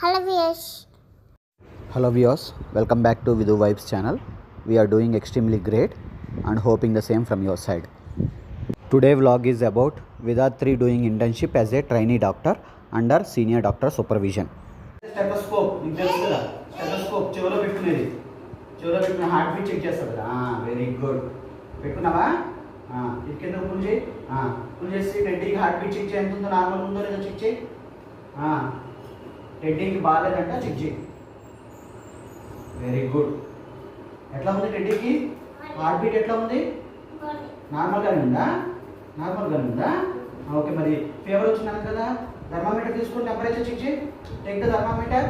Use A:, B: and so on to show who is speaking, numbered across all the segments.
A: Hello viewers.
B: Hello viewers, welcome back to Vidhu Vibes channel. We are doing extremely great and hoping the same from your side. Today vlog is about Vidatri doing internship as a trainee doctor under senior doctor supervision.
C: Stethoscope మీకు తెలుసు కదా, stethoscope చెవిలో పెట్టుకునేది, చెవిలో పెట్టుకున్న heart beat check చేస్తారు కదా. Very good, పెట్టుకున్నావా? ఇది కింద పుల్ చేయి, పుల్ చేసి టెడ్డీకి హార్ట్ బీట్ చెక్ చేయి, ఎంత ఉందో, నార్మల్ ఉందో లేదో చెక్ చేయి. టెడ్డీకి బాగాలేదంట, చెక్ చేయి. Very good. ఎట్లా ఉంది టెడ్డీకి హార్ట్ బీట్? ఎట్లా ఉంది? నార్మల్గానే ఉందా? నార్మల్గానే ఉందా? ఓకే. మరి ఫీవర్ వచ్చింది కదా, థర్మామీటర్ తీసుకుని టెంపరేచర్ చెక్ చేయి. టేక్ ద థర్మామీటర్,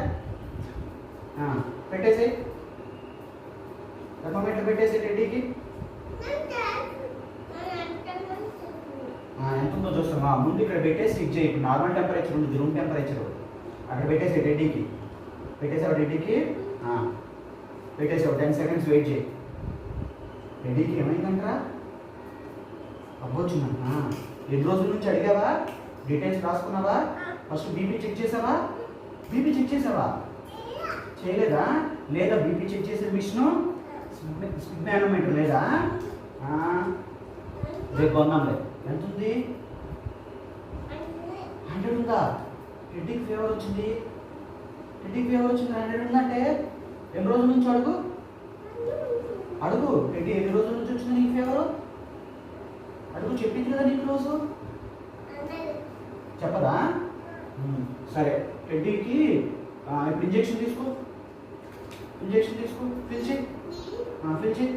C: పెట్టేసి థర్మామీటర్ పెట్టేసి టెడ్డీకి ఎంత ఉందో చూస్తామా. ముందు ఇక్కడ పెట్టేసి చెక్ చేయి. ఇప్పుడు నార్మల్ టెంపరేచర్ ఉంది, రూమ్ టెంపరేచర్, అక్కడ పెట్టేసి టెడ్డీకి పెట్టేసావు. టెడ్డీకి పెట్టేసావు. 10 seconds వెయిట్ చేయి. టెడ్డీకి ఏమైందంటారా? అవ్వచ్చుందంట. ఎన్ని రోజుల నుంచి అడిగావా? డీటెయిల్స్ రాసుకున్నావా? ఫస్ట్ బీపీ చెక్ చేసావా? బీపీ చెక్ చేసావా? చేయలేదా? లేదా బీపీ చెక్ చేసే మిషను స్పిగ్మానోమీటర్ లేదా? రేపు కొందాంలే. ఎంత ఉంది? 100 ఉందా? టెడ్డీకి ఫీవర్ వచ్చింది, టెడ్డీకి ఫీవర్ వచ్చింది. 100 ఉందంటే ఎన్ని రోజుల నుంచి అడుగు, అడుగు. టెడ్డీ ఎన్ని రోజుల నుంచి వచ్చింది నీకు ఫీవర్? అడుగు. చెప్పింది కదా నీకు రోజు, చెప్పదా? సరే, టెడ్డీకి ఇప్పుడు ఇంజెక్షన్ తీసుకో, ఇంజెక్షన్ తీసుకో. ఫిల్ చేయి, ఫిల్ చేయి.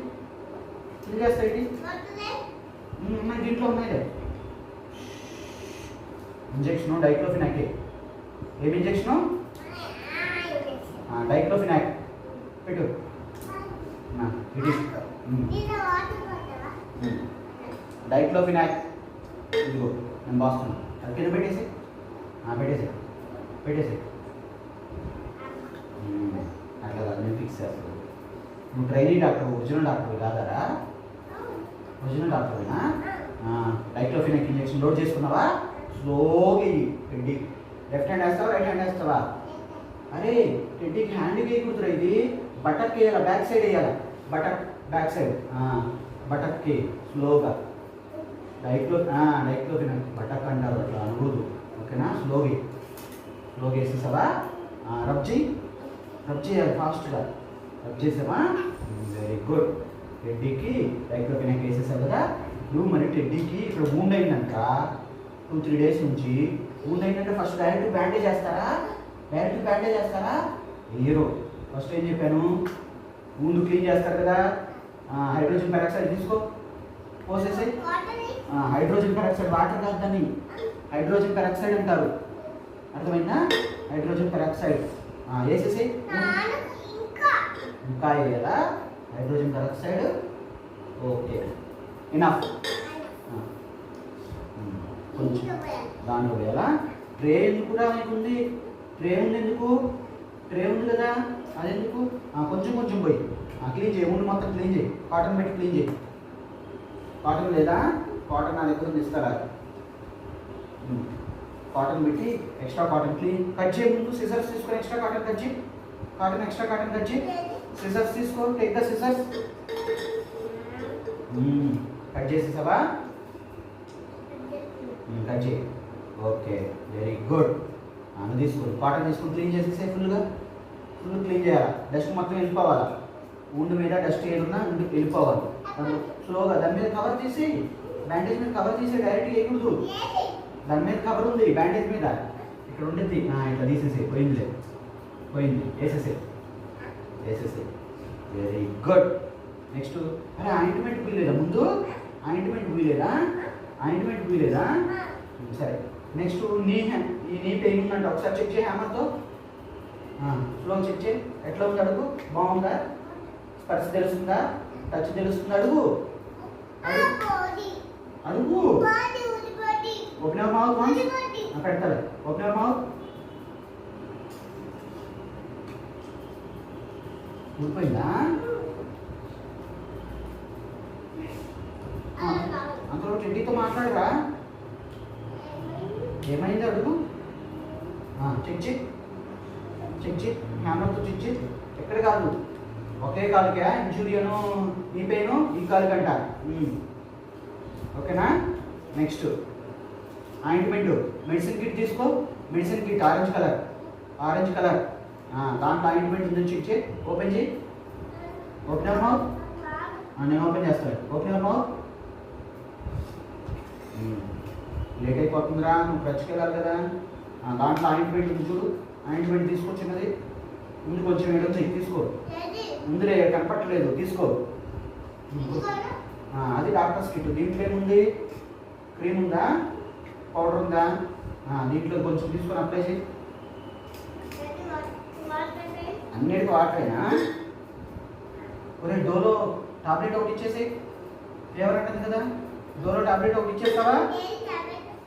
C: ఫిల్ చేస్తా. ఇది ఉన్నాయి, దీంట్లో ఉన్నాయి. Injection diclofenac. ఏమి ఇంజెక్షను? డైక్లోఫినాక్ పెట్టు. డైక్లోఫినాక్ ఇదిగో నేను బాస్తున్నాను. అది కింద పెట్టేసి పెట్టేసి పెట్టేసి అట్లా కాదు, నేను ఫిక్స్ చేస్తాను. నువ్వు ట్రైనింగ్ డాక్టర్, ఒరిజినల్ డాక్టర్ కాదారా? ఒరిజినల్ డాక్టరేనా? డైక్లోఫినాక్ ఇంజెక్షన్ లోడ్ చేసుకున్నావా? స్లోగా టెడ్డీ. లెఫ్ట్ హ్యాండ్ వేస్తావా, రైట్ హ్యాండ్ వేస్తావా? అరే టెడ్డీకి హ్యాండ్కి వేయకూడదురా, ఇది బటక్కి వేయాలి, బ్యాక్ సైడ్ వేయాలి. బటక్ బ్యాక్ సైడ్, బటక్కి స్లోగా. డైక్లోఫినాక్ బటక్ అంటారు, అట్లా అనకూడదు. ఓకేనా? స్లోగా స్లోగా వేసేసావా? రబ్ చేయి, రబ్ చేయాలి ఫాస్ట్గా. రబ్ చేసావా? Very good. టెడ్డీకి డైక్లోఫినాక్ వేసేసావు కదా. నువ్వు మరి టెడ్డీకి ఇక్కడ వూండ్ అయిందంట 2-3 days నుంచి. వూండ్ అయిందంటే ఫస్ట్ డైరెక్ట్ బ్యాండేజ్ చేస్తారా? డైరెక్ట్ బ్యాండేజ్ చేస్తారా? హీరో ఫస్ట్ ఏం చెప్పాను, వూండ్ క్లీన్ చేస్తారు కదా. హైడ్రోజన్ పెరాక్సైడ్ తీసుకో, పోసేసి. హైడ్రోజన్ పెరాక్సైడ్, వాటర్ కాదు దాన్ని, హైడ్రోజన్ పెరాక్సైడ్ అంటారు. అర్థమైందా? హైడ్రోజన్ పెరాక్సైడ్ వేసేసి. ఇంకా వేయాలా హైడ్రోజన్ పెరాక్సైడ్? Okay, enough. కొంచెం దాంట్లో వేయాలా. ట్రే కూడా నీకుంది, ట్రే ఉంది. ఎందుకు? ట్రే ఉంది కదా, అది ఎందుకు? కొంచెం కొంచెం పోయి క్లీన్ చేయి. ముందు మొత్తం క్లీన్ చేయి. కాటన్ పెట్టి క్లీన్ చేయి. కాటన్ లేదా? కాటన్ నా దగ్గర ఉంది, ఇస్తారా? కాటన్ పెట్టి ఎక్స్ట్రా కాటన్ క్లీన్ కట్ చేయి. ముందు సిజర్స్ తీసుకొని ఎక్స్ట్రా కాటన్ కట్ చేయి. కాటన్ ఎక్స్ట్రా కాటన్ కట్ చేయి. సిజర్స్ తీసుకో, టేక్ ద సిజర్స్. కట్ చేసేసావా? కట్ చేయి. Okay, very good. నువ్వు తీసుకుని కాటన్ తీసుకుని క్లీన్ చేసేసే. ఫుల్ క్లీన్ చేయాలి. డస్ట్ మొత్తం వెళ్ళిపోవాలి. ఉండు మీద డస్ట్ ఏడున్నా వెళ్ళిపోవాలి. స్లోగా దాని మీద కవర్ తీసి, బ్యాండేజ్ మీద కవర్ తీసి డైరెక్ట్గా వేయకూడదు. దాని మీద కవర్ ఉంది, బ్యాండేజ్ మీద ఇక్కడ ఉండేది. ఇట్లా తీసేసి. పోయిందిలే, పోయింది. వేసేసే, వేసేసే. Very good. నెక్స్ట్, అరే ఆయింట్మెంట్ పూయలేదా? ముందు ఆయింట్మెంట్ పూయలేదా? ఆయింట్మెంట్ పూయలేదా? సరే. నెక్స్ట్ నీ ఈ నీ పెయిన్ ఉందంటే ఒకసారి చెక్ చేయి హ్యామర్తో. స్లో చెక్ చేయి. ఎట్లా ఉంది అడుగు? బాగుందా? స్పర్శ తెలుస్తుందా? టచ్ తెలుస్తుందా? అడుగు, అడుగు. Open your mouth once. పెడతారు. Open your mouth. ఊడిపోయిందా? అంతలో టెడ్డీతో మాట్లాడరా? ఏమైంది అడుగు. చెక్ చెక్ చెక్ చేయి, హ్యామర్తో చెక్ చేయి. ఎక్కడ కాదు, ఒకే కాలుకా ఇంజురియను, ఈ పెయిన్ ఈ కాలుకంట. ఓకేనా. నెక్స్ట్ ఆయింట్మెంట్, మెడిసిన్ కిట్ తీసుకో. Medicine kit orange colour. దాంట్లో ఆయింట్మెంట్ ఉందని చెక్ చేయి. ఓపెన్ చేయి. Open your mouth. నేను ఓపెన్ చేస్తాను. Open your mouth. లేట్ అయిపోతుందిరా, నువ్వు బ్రష్కి వెళ్ళాలి కదా. దాంట్లో ఆయింట్మెంట్ ఉంది చూడు. ఆయింట్మెంట్ తీసుకొచ్చినది ముందు కొంచెం ఏడుంది, తీసుకో. ముందులే కనపట్టలేదు, తీసుకో. అది డాక్టర్స్ కిట్. దీంట్లో ఏముంది, క్రీమ్ ఉందా, పౌడర్ ఉందా? దీంట్లో కొంచెం తీసుకొని అప్లై చేయి. అన్నిటికీ వాటరేనా? ఒరే డోలో టాబ్లెట్ ఒకటి ఇచ్చేసి. ఫీవర్ అంటుంది కదా, డోలో టాబ్లెట్ ఒకటి ఇచ్చేస్తావా?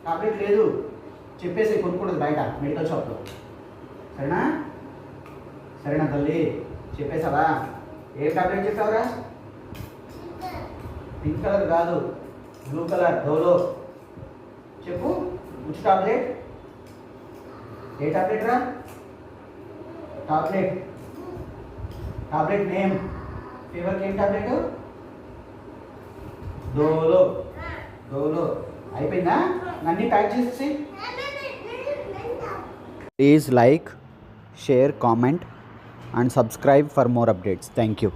C: టాబ్లెట్ లేదు, చెప్పేసి కొనుక్కుంటుంది బయట మెడికల్ షాప్లో. సరేనా తల్లి, చెప్పేసావా? ఏ టాబ్లెట్ చెప్పావురా? పింక్ కలర్ కాదు, బ్లూ కలర్ డోలో. చెప్పు, ఉచ్ టాబ్లెట్? ఏ టాబ్లెట్ రా? Tablet name. ఫీవర్కి ఏం టాబ్లెట్? డోలో. అయిపోయిందా? అన్నీ ప్యాక్ చేసేసి.
B: Please like, share, comment and subscribe for more updates. Thank you.